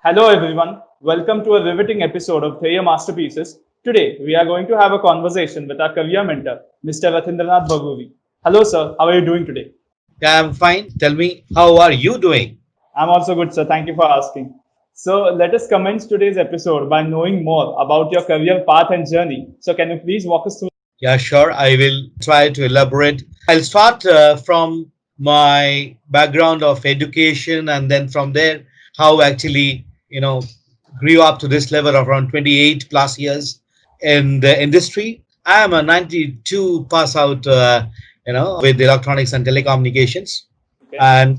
Hello everyone, welcome to a riveting episode of Dheya Masterpieces. Today we are going to have a conversation with our career mentor, Mr. Rathindranath Barury. Hello sir, how are you doing today? Yeah, I'm fine. Tell me, how are you doing? I'm also good sir, thank you for asking. So let us commence today's episode by knowing more about your career path and journey. So can you please walk us through? Yeah, sure. I will try to elaborate. I'll start from my background of education, and then from there, how actually, grew up to this level of around 28 plus years in the industry. I am a 92 pass out, with electronics and telecommunications. Okay. And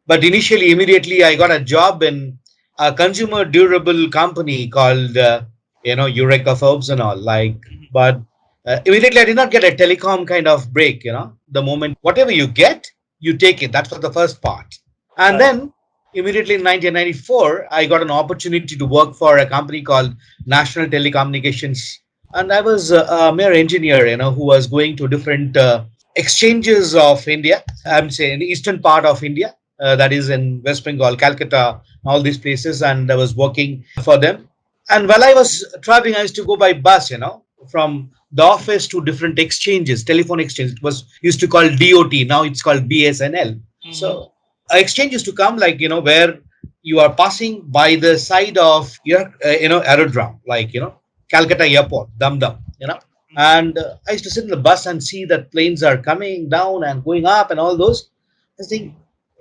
but initially, immediately, I got a job in a consumer durable company called Eureka Forbes and all. But immediately, I did not get a telecom kind of break. The moment whatever you get, you take it. That's for the first part. And Right. then immediately in 1994, I got an opportunity to work for a company called National Telecommunications, and I was a mere engineer, who was going to different exchanges of India. I'm saying the eastern part of India, that is in West Bengal, Calcutta, all these places, and I was working for them. And while I was traveling, I used to go by bus, from the office to different exchanges, telephone exchange. It was used to call DOT. Now it's called BSNL. Mm-hmm. So exchange used to come like where you are passing by the side of your aerodrome, like Calcutta Airport, Dum Dum, and I used to sit in the bus and see that planes are coming down and going up and all those. I think,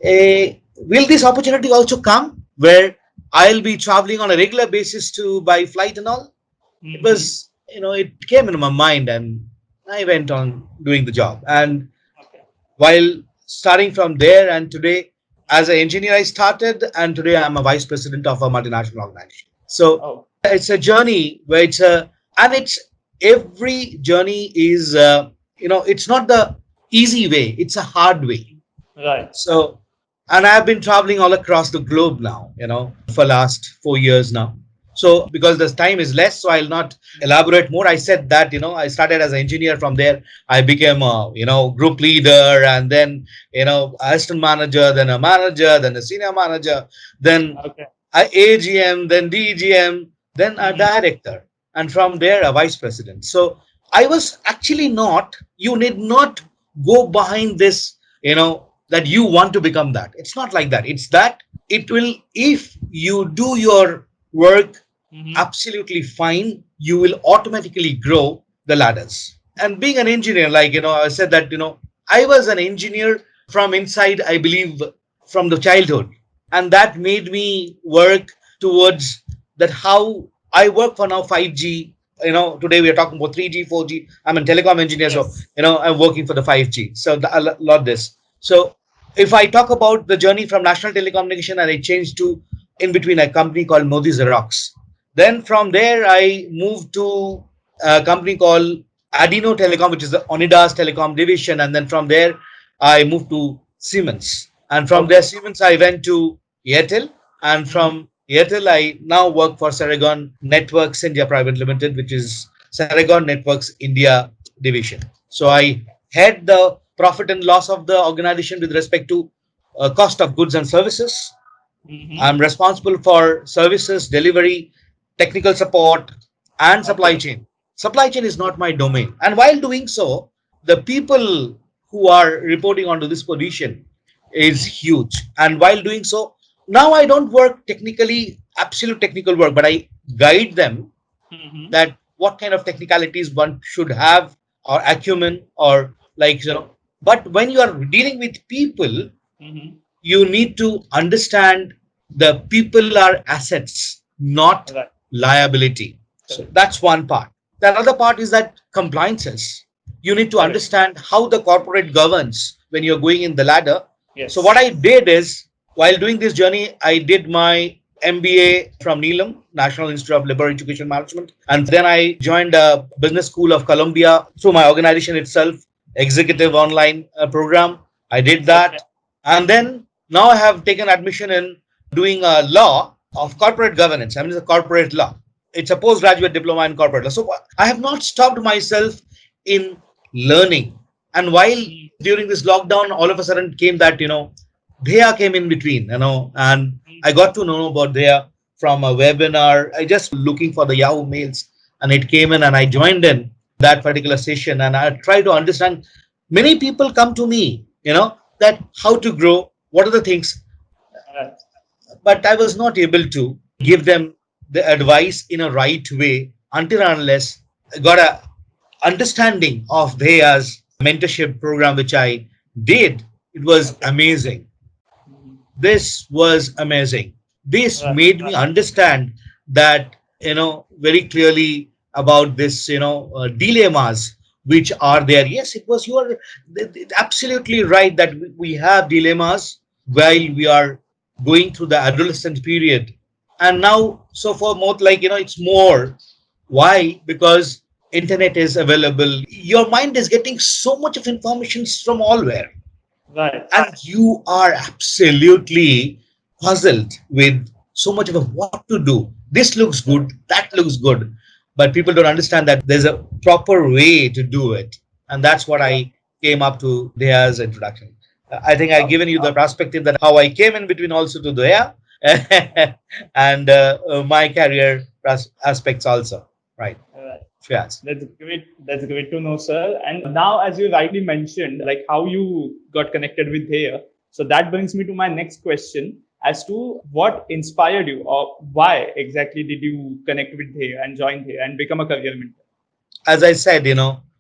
will this opportunity also come where I'll be traveling on a regular basis to by flight and all? It Mm-hmm. was, it came into my mind, and I went on doing the job. And Okay. while starting from there, and today, as an engineer, I started, and today I'm a vice president of a multinational organization. So Oh, it's a journey where and it's every journey is, it's not the easy way, it's a hard way. right. So, and I've been traveling all across the globe now, for last 4 years now. So, because the time is less, so I'll not elaborate more. I said that, I started as an engineer. From there, I became a, group leader, and then, assistant manager, then a manager, then a senior manager, then Okay. a AGM, then DGM, then a Mm-hmm. director, and from there, a vice president. So, I was actually not, you need not go behind this, that you want to become that. It's not like that. It's that it will, if you do your work Mm-hmm. absolutely fine, you will automatically grow the ladders. And being an engineer, like, I said that, I was an engineer from inside, I believe, from the childhood. And that made me work towards that how I work for now 5G. Today we are talking about 3G, 4G. I'm a telecom engineer, so, Yes. I'm working for the 5G. So a lot this. So if I talk about the journey from national telecommunication, and I changed to in between a company called Modi Xerox. Then from there, I moved to a company called Adino Telecom, which is the Onidas Telecom division. And then from there, I moved to Siemens. And from there, Okay. Siemens, I went to Airtel. And Mm-hmm. from Airtel, I now work for Saragon Networks India Private Limited, which is Saragon Networks India division. So Okay. I head the profit and loss of the organization with respect to cost of goods and services. Mm-hmm. I'm responsible for services, delivery, technical support, and supply Okay. chain. Supply chain is not my domain. And while doing so, the people who are reporting onto this position is Mm-hmm. huge. And while doing so, now I don't work technically, absolute technical work, but I guide them Mm-hmm. that what kind of technicalities one should have, or acumen, or like, Right. but when you are dealing with people, Mm-hmm. you need to understand the people are assets, not Right. liability. So Correct. that's one part. The another part is that compliances. You need to Correct. understand how the corporate governs when you're going in the ladder. So what Yes. I did is, while doing this journey, I did my MBA from Neelam, National Institute of Labor Education Management. And then I joined a business school of Columbia through my organization itself, executive online program. I did Okay. that. And then now I have taken admission in doing a law of corporate governance. I mean, it's a corporate law. It's a postgraduate diploma in corporate law. So I have not stopped myself in learning. And while during this lockdown, all of a sudden came that, Dheya came in between, and I got to know about Dheya. from a webinar. I just looking for the Yahoo mails, and it came in, and I joined in that particular session, and I try to understand. Many people come to me, that how to grow, what are the things, Right. but I was not able to give them the advice in a right way until and unless I got a understanding of Dheya's mentorship program, which I did. It was Okay. amazing. Mhm. This was amazing. This Right. made me understand that, very clearly about this, dilemmas which are there. Yes, it was, you are absolutely right that we have dilemmas while we are going through the adolescent period. And now, so for more like, it's more. Why? Because internet is available. Your mind is getting so much of information from all where, Right. and you are absolutely puzzled with so much of what to do. This looks good, that looks good, but people don't understand that there's a proper way to do it. And that's what Right. I came up to Deya's introduction. I think I've Okay. given you the perspective that how I came in between also to Deya and my career aspects also. Right. Right. Yes. That's great. That's great to know, sir. And now, as you rightly mentioned, like how you got connected with Dheya. So that brings me to my next question as to what inspired you or why exactly did you connect with Dheya and join Dheya and become a career mentor? As I said,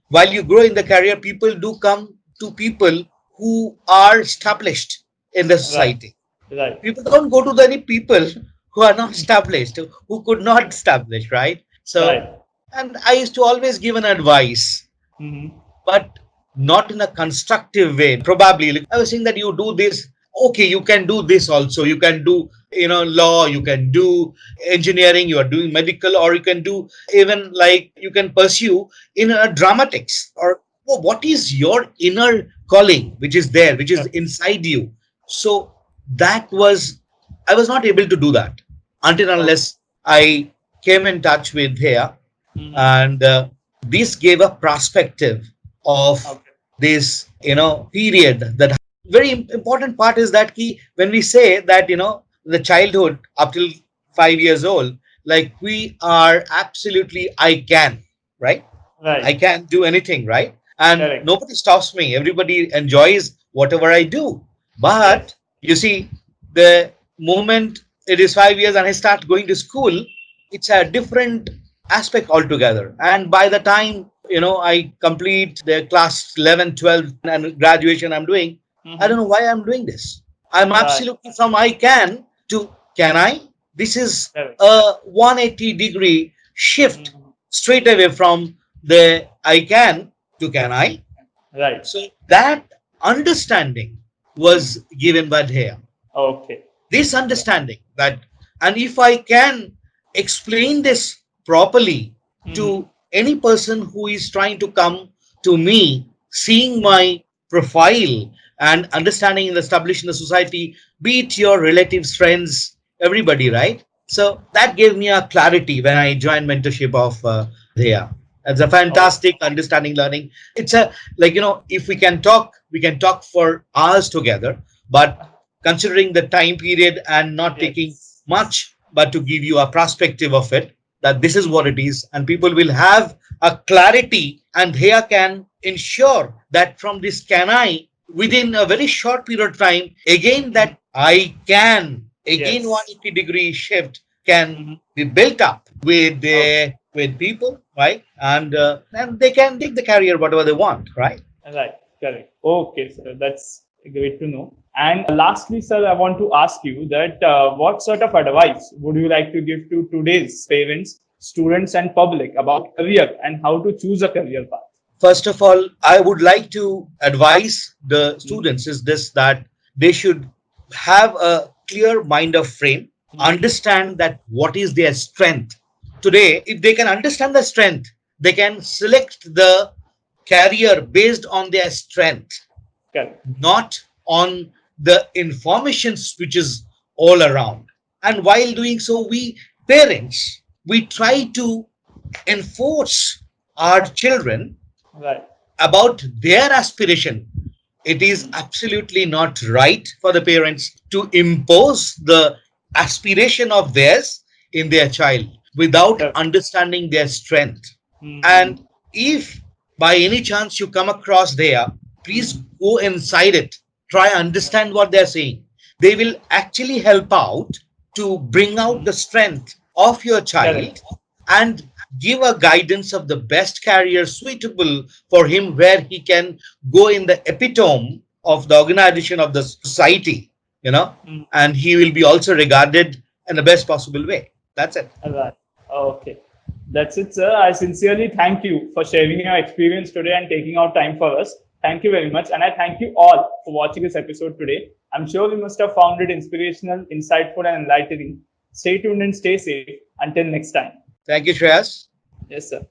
while you grow in the career, people do come to people who are established in the Right. society. Right. People don't go to any people who are not established, who could not establish, right? So, Right. and I used to always give an advice, Mm-hmm. but not in a constructive way. Probably, like, I was saying that you do this. Okay, you can do this also. You can do, law. You can do engineering. You are doing medical, or you can do even like you can pursue in a dramatics. Or what is your inner calling, which is there, which is Right. inside you. So that was, I was not able to do that until Okay. unless I came in touch with here, Mm-hmm. and this gave a perspective of Okay. this period. That very important part is that key when we say that the childhood up till 5 years old, like we are absolutely I can, right? I Right. can do anything, right? And Correct. nobody stops me. Everybody enjoys whatever I do. But Yes. you see, the moment it is 5 years and I start going to school, it's a different aspect altogether. And by the time, I complete the class 11, 12, and graduation I'm doing, I don't Mm-hmm. know why I'm doing this. I'm Right. absolutely from I can to can I. This is Correct. a 180-degree shift Mm-hmm. straight away from the I can to can I. Right. So that understanding was given by here. Okay. This Right. understanding that, and if I can explain this properly Mm-hmm. to any person who is trying to come to me, seeing my profile and understanding and establishing the society, be it your relatives, friends, everybody, right? So that gave me a clarity when I joined mentorship of Dheya. It's a Oh, fantastic understanding learning. It's a like if we can talk for hours together, but considering the time period and not taking yes. much, but to give you a perspective of it, that this is what Mm-hmm. it is, and people will have a clarity, and here can ensure that from this can I, within a very short period of time, again Mm-hmm. that I can, again Yes. 180-degree shift can Mm-hmm. be built up Okay. with people, right? And they can take the career whatever they want, right? Right. Correct. Okay, sir. That's great to know. And lastly, sir, I want to ask you that what sort of advice would you like to give to today's parents, students, and public about career and how to choose a career path? First of all, I would like to advise the Mm-hmm. students is this, that they should have a clear mind of frame, Mm-hmm. understand that what is their strength. Today, if they can understand the strength, they can select the career based on their strength, Correct. not on the informations which is all around. And while doing so, we parents, we try to enforce our children Right. about their aspiration. It is Mm-hmm. absolutely not right for the parents to impose the aspiration of theirs in their child without Correct. understanding their strength. Hmm. And if by any chance you come across there, please Hmm. go inside it. Try understand what they're saying. They will actually help out to bring out Hmm. the strength of your child Correct. and give a guidance of the best career suitable for him where he can go in the epitome of the organization of the society, you know, Hmm. and he will be also regarded in the best possible way. That's it. All right. Okay. That's it, sir. I sincerely thank you for sharing your experience today and taking out time for us. Thank you very much. And I thank you all for watching this episode today. I'm sure you must have found it inspirational, insightful, and enlightening. Stay tuned and stay safe. Until next time. Thank you, Shreyas. Yes, sir.